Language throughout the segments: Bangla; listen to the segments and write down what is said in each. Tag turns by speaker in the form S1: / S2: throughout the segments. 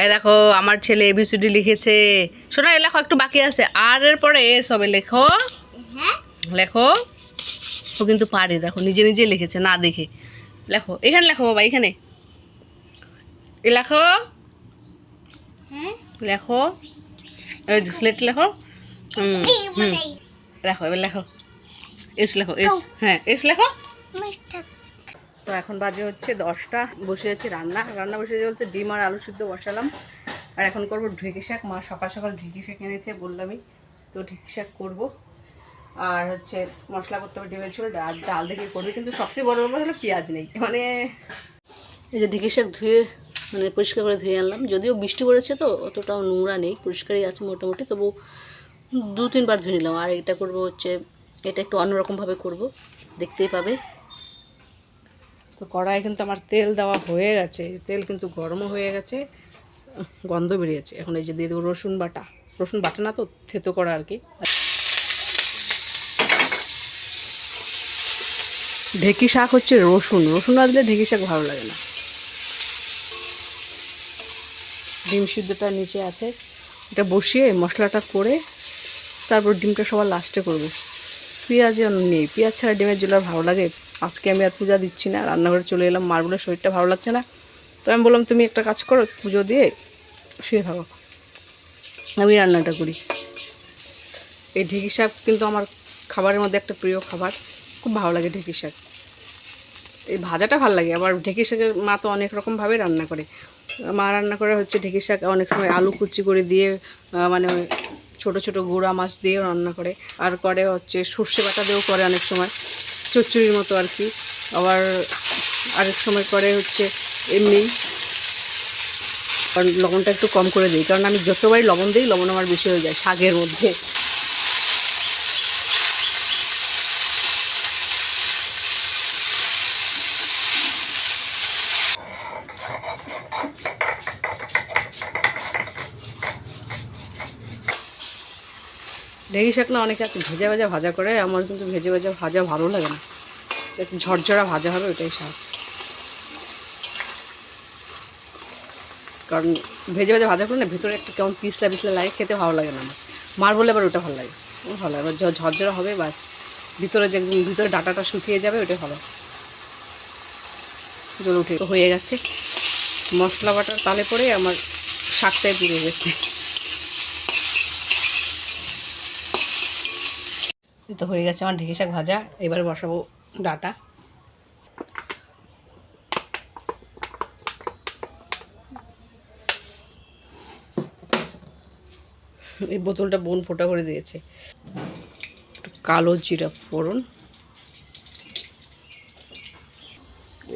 S1: এই দেখো আমার ছেলে এবিসিডি লিখেছে। শোনো এই লেখো, একটু বাকি আছে। আর এর পরে এস হবে, লেখো লেখো। ও কিন্তু পারে, দেখো নিজে নিজে লিখেছে না দেখে। লেখো এখানে, লেখো বাবা এখানে, এ লেখো লেখো, স্লেট লেখো। লেখো এবার লেখো, এস লেখো, এস, হ্যাঁ এস লেখো। তো এখন বাজে হচ্ছে 10টা, বসে আছি রান্না বসে বলতে ডিম আর আলু সিদ্ধ বসালাম। আর এখন করবো ঢেঁকি শাক। মা সকাল সকাল ঢেঁকি শাক এনেছে বললামই, তো ঢেঁকি শাক করবো। আর হচ্ছে মশলা করতে হবে, ডিমের ঝোল, ডাল দেখে করবে। কিন্তু সবচেয়ে বড় ব্যাপার হলো পেঁয়াজ নেই। মানে এই যে ঢেঁকি শাক ধুয়ে, মানে পরিষ্কার করে ধুয়ে আনলাম। যদিও বৃষ্টি পড়েছে তো অতটাও নোংরা নেই, পরিষ্কারই আছে মোটামুটি, তবু 2-3 বার ধুয়ে নিলাম। আর এটা করবো হচ্ছে, এটা একটু অন্যরকমভাবে করব, দেখতেই পাবে। তো কড়াই কিন্তু আমার তেল দেওয়া হয়ে গেছে, তেল কিন্তু গরমও হয়ে গেছে, গন্ধ বেরিয়েছে। এখন এই যে দিয়ে দেবো রসুন বাটা, রসুন বাটা না তো থেতো করা আর কি। ঢেঁকি শাক হচ্ছে রসুন না দিলে ঢেঁকি শাক ভালো লাগে না। ডিম সিদ্ধটা নিচে আছে, এটা বসিয়ে মশলাটা করে তারপর ডিমটা সবার লাস্টে করব। পেঁয়াজ নেই, পেঁয়াজ ছাড়া ডিমের ঝোল আর ভালো লাগে? আজকে আমি আর পূজা দিচ্ছি না, রান্নাঘরে চলে এলাম। মার বলে শরীরটা ভালো লাগছে না, তো আমি বললাম তুমি একটা কাজ করো, পুজো দিয়ে শুয়ে থাকো, আমি রান্নাটা করি। এই ঢেঁকি শাক কিন্তু আমার খাবারের মধ্যে একটা প্রিয় খাবার, খুব ভালো লাগে ঢেঁকি শাক। এই ভাজাটা ভালো লাগে, আবার ঢেঁকি শাকের মা তো অনেক রকমভাবে রান্না করে। মা রান্না করে হচ্ছে ঢেঁকি শাক অনেক সময় আলু কুচি করে দিয়ে, মানে ছোট ছোট গুঁড়া মাছ দিয়েও রান্না করে। আর করে হচ্ছে সর্ষে বাটা দিয়েও করে অনেক সময়, চচ্চড়ির মতো আর কি। আবার আরেক সময় করে হচ্ছে এমনি, কারণ লবণটা একটু কম করে দিই, কারণ আমি যতবারই লবণ দিই লবণ আমার বেশি হয়ে যায় শাকের মধ্যে। ঢেঁকি শাক না অনেকে আছে ভেজা ভাজা করে, আমার কিন্তু ভেজে ভাজা ভালো লাগে না, একটু ঝরঝরা ভাজা হবে ওটাই শাক। কারণ ভেজে ভাজা করলে না ভিতরে একটু কেমন পিছলা লাগে, খেতে ভালো লাগে না আমার। মার বলে আবার ওটা ভালো লাগে, ভালো লাগে ঝরঝরা হবে, বাস ভিতরে যে ভিতরে ডাটাটা শুকিয়ে যাবে ওটাই ভালো। জল উঠে হয়ে গেছে, মশলা বাটার তালে পরে আমার শাকটাই পুড়ে গেছে। তো হয়ে গেছে আমার ঢেঁকি শাক ভাজা, এবার বসাবো ডাটা। এই বোতলটা বোন ফোটা করে দিয়েছে। একটু কালো জিরা ফোড়ন,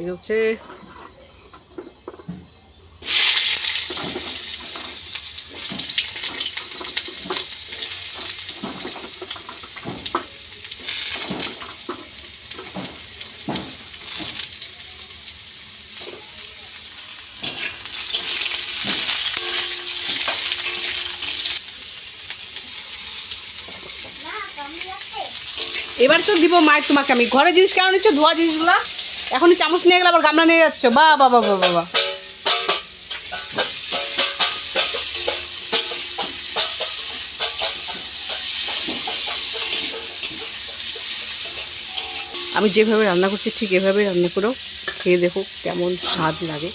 S1: এই হচ্ছে এবার তো দিব মায়ের তোমাকে। আমি ঘরে জিনিস কেন নিচ্ছ, ধোয়া জিনিসগুলা? এখনই চামচ নিয়ে গেলে আবার গামলা নিয়ে যাচ্ছ, বা বাবা বাবা বাবা। আমি যেভাবে রান্না করছি ঠিক এভাবে রান্না করো, খেয়ে দেখো কেমন স্বাদ লাগে।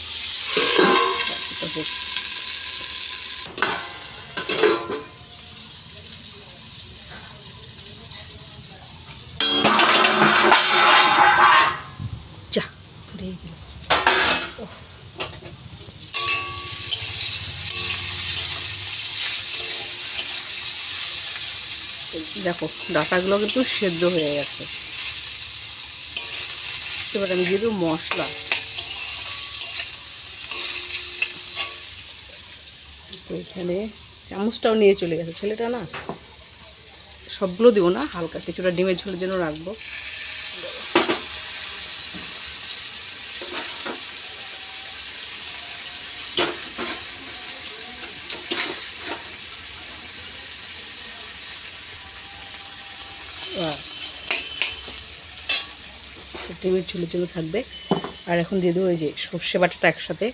S1: যা দেখো ডাটাগুলো কিন্তু সেদ্ধ হয়ে গেছে। এবার আমি দিয়ে দেবো মশলা। তো এখানে চামচটাও নিয়ে চলে গেছে ছেলেটা, না সবগুলো দিব না, হালকা কিছুটা ডিমের ঝোলের জন্য রাখবো। ডিমের ঝোলের জন্য থাকবে। আর এখন দিয়ে দেবো ওই যে সর্ষে বাটাটা একসাথে,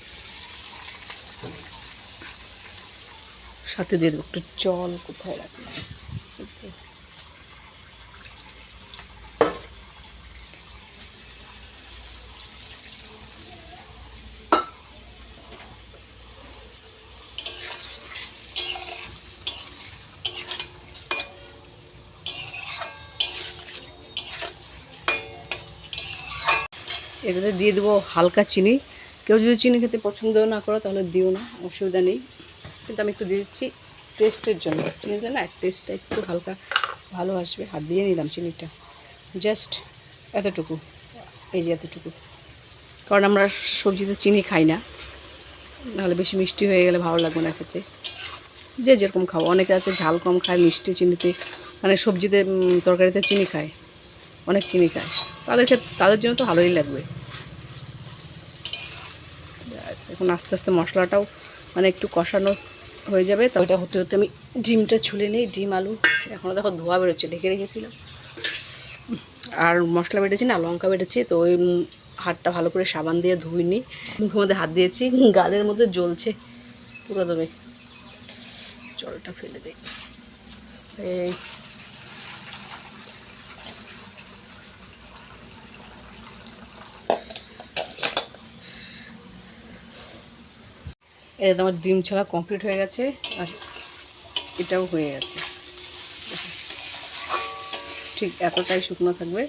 S1: সাথে দিয়ে দেবো একটু জল। কোথায় রাখলাম? এটাতে দিয়ে দেবো হালকা চিনি। কেউ যদি চিনি খেতে পছন্দ না করো তাহলে দিও না, অসুবিধা নেই, কিন্তু আমি একটু দিয়ে দিচ্ছি টেস্টের জন্য। চিনিটা না টেস্টটা একটু হালকা ভালো আসবে। হাত দিয়ে নিলাম চিনিটা, জাস্ট এতটুকু, এই যে এতটুকু, কারণ আমরা সবজিতে চিনি খাই না, নাহলে বেশি মিষ্টি হয়ে গেলে ভালো লাগবে না খেতে। যে যেরকম খাও, অনেকে আছে ঝাল কম খায় মিষ্টি চিনিতে, মানে সবজিতে তরকারিতে চিনি খায়, অনেক চিনি খায়, তাদের জন্য তো ভালোই লাগবে। এখন আস্তে আস্তে মশলাটাও মানে একটু কষানো হয়ে যাবে। তো ওইটা হতে হতে আমি ডিমটা ছুলে নিই। ডিম আলু এখনও দেখো ধোয়া বেরোচ্ছে, ঢেকে রেখেছিলাম। আর মশলা বেটেছি না, লঙ্কা বেটেছি, তো ওই হাতটা ভালো করে সাবান দিয়ে ধুইনি, মুখের মধ্যে হাত দিয়েছি, গালের মধ্যে জ্বলছে পুরো দমে। জলটা ফেলে দিই। এই এটা আমার ডিম ছাড়া কমপ্লিট হয়ে গেছে, আর এটাও হয়ে গেছে। ঠিক এতটাই শুকনো থাকবে,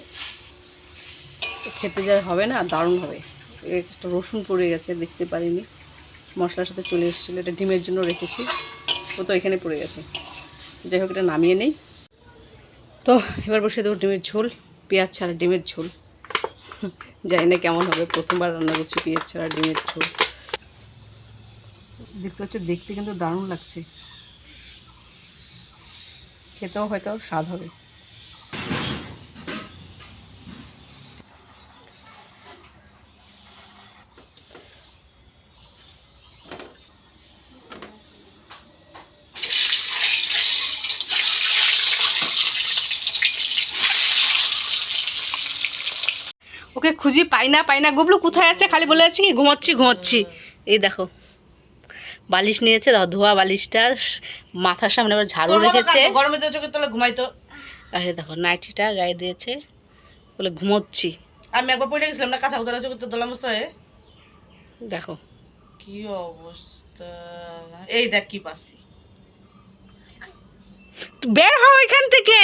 S1: খেতে যা হবে না দারুণ হবে। একটা রসুন পড়ে গেছে, দেখতে পারিনি, মশলার সাথে চলে এসেছিলো। এটা ডিমের জন্য রেখেছি, ও তো এখানে পড়ে গেছে। যাই হোক, এটা নামিয়ে নেই। তো এবার বসে দেবো ডিমের ঝোল, পেঁয়াজ ছাড়া ডিমের ঝোল। জানি না কেমন হবে, প্রথমবার রান্না করছি পেঁয়াজ ছাড়া ডিমের ঝোল। দেখতে হচ্ছে, দেখতে কিন্তু দারুণ লাগছে, খেতেও হয়তো স্বাদ হবে। ওকে খুঁজি, পাই না। গুবলু কোথায় আছে? খালি বলে আছে কি ঘুমাচ্ছি। এই দেখো বালিশ নিয়েছে, ধোয়া বালিশটা মাথার সামনে আবার ঝাড়ু রেখেছে।
S2: গরমে তো চোখের তলে ঘুমাইতো।
S1: আরে দেখো নাইটিটা গায়ে দিয়েছে, বলে ঘুমোচ্ছি।
S2: আমি একবার পড়ে গেছিলাম না, কাঁথা উতারা চোখের দলা মস্ত হয়ে।
S1: দেখো
S2: কি অবস্থা, এই দেখ কি পাচ্ছি।
S1: বের হও এখান থেকে,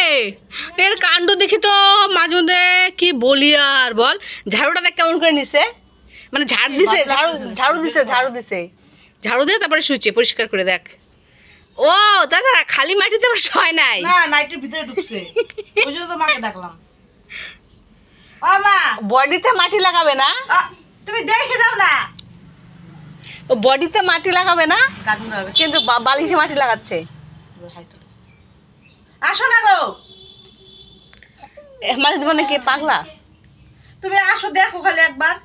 S1: এর কাণ্ড দেখি তো মাঝে মধ্যে। কি বলি আর বল। ঝাড়ুটা দেখ কেমন করে নিছে, মানে ঝাড়ু দিছে ঝাড়ু দিয়ে তারপরে শুয়েছে, পরিষ্কার করে দেখ। ও দাদা, খালি মাটিতে আবার শয় নাই,
S2: না নাইটের ভিতরে ঢুকছে, ওই জন্য তো মাকে ডাকলাম। ও মা,
S1: বডিতে মাটি লাগাবে না,
S2: তুমি দেখে দাও না।
S1: ও বডিতে মাটি লাগাবে না,
S2: কাটুন হবে
S1: কিন্তু বালিশে মাটি লাগাচ্ছে।
S2: আসো না গো,
S1: মাঝে মানে কে পাগলা?
S2: তুমি আসো দেখো খালি একবার।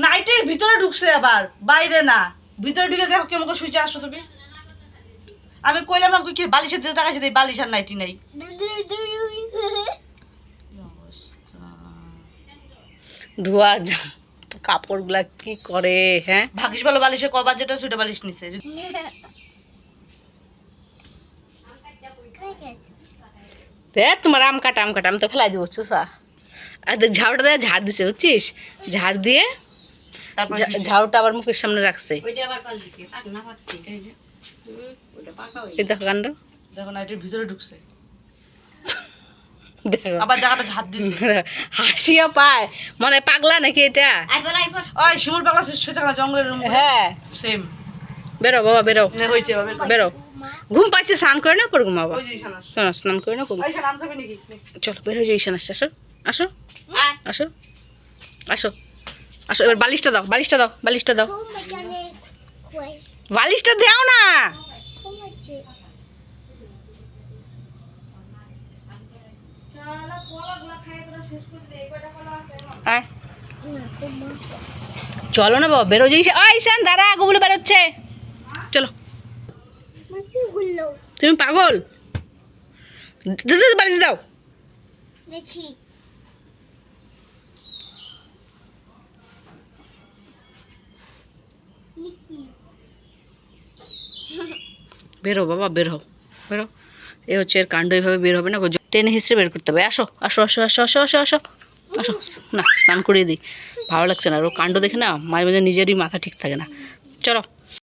S2: নাইটের ভিতরে ঢুকছে, আবার বাইরে না, ভিতরে ঢুকে দেখো কেমন করে শুয়েছে। আসো তুমি, আমি কইলাম না কি বালিশের দিকে তাকাইছে, এই বালিশ আর নাইটি নাই।
S1: ধোয়া কাপড়গুলা কি করে, হ্যাঁ
S2: ভাগিস ভালো, বালিশে কবার যেটা সুইটা বালিশ নিছে।
S1: দেখ তোমার আম কাটা আমি তো ফেলাই দেবো চুষা। আর ঝাড়ুটা দিয়ে ঝাড় দিছে বুঝছিস, ঝাড় দিয়ে ঝাড়ুটা আবার মুখের সামনে রাখছে। এই দেখো কাণ্ড,
S2: দেখো নাইটের ভিতরে ঢুকছে,
S1: দেখো
S2: আবার জায়গাটা ঝাড় দিছে।
S1: হাসিও পায়, মানে পাগলা নাকি এটা?
S2: ওই শিমুল পাগলা শুয়ে থাকা জঙ্গলের রুম।
S1: হ্যাঁ
S2: সেম।
S1: বেরো বাবা বেরো,
S2: হইছে
S1: বেরো। ঘুম পাচ্ছে, স্নান করে না পরে ঘুমাবো।
S2: ওই যে ঈশান আসছে।
S1: শোনো, স্নান করে না ঘুম।
S2: ঈশান আনতে হবে নাকি?
S1: চলো বের হয়ে যাই, ঈশান আসছে। আসো আসো আসো আসো, এবার বালিশটা দাও, বালিশটা দাও বালিশটা দাও না। আয়। চলো না বাবা, বেরো যাই। ঈশান দাঁড়া, গুবলু বেরোচ্ছে, চলো। তুমি পাগল, বালিশ দাও।
S3: দেখি
S1: বেরো বাবা, বেরো বেরো। এ হচ্ছে এর কাণ্ড, এইভাবে বের হবে না, টেনে হিসেবে বের করতে হবে। আসো আসো আসো আসো আসো আসো আসো আসো। না, স্নান করিয়ে দিই, ভালো লাগছে না, ও কাণ্ড দেখে না মাঝে মাঝে নিজেরই মাথা ঠিক থাকে না। চলো।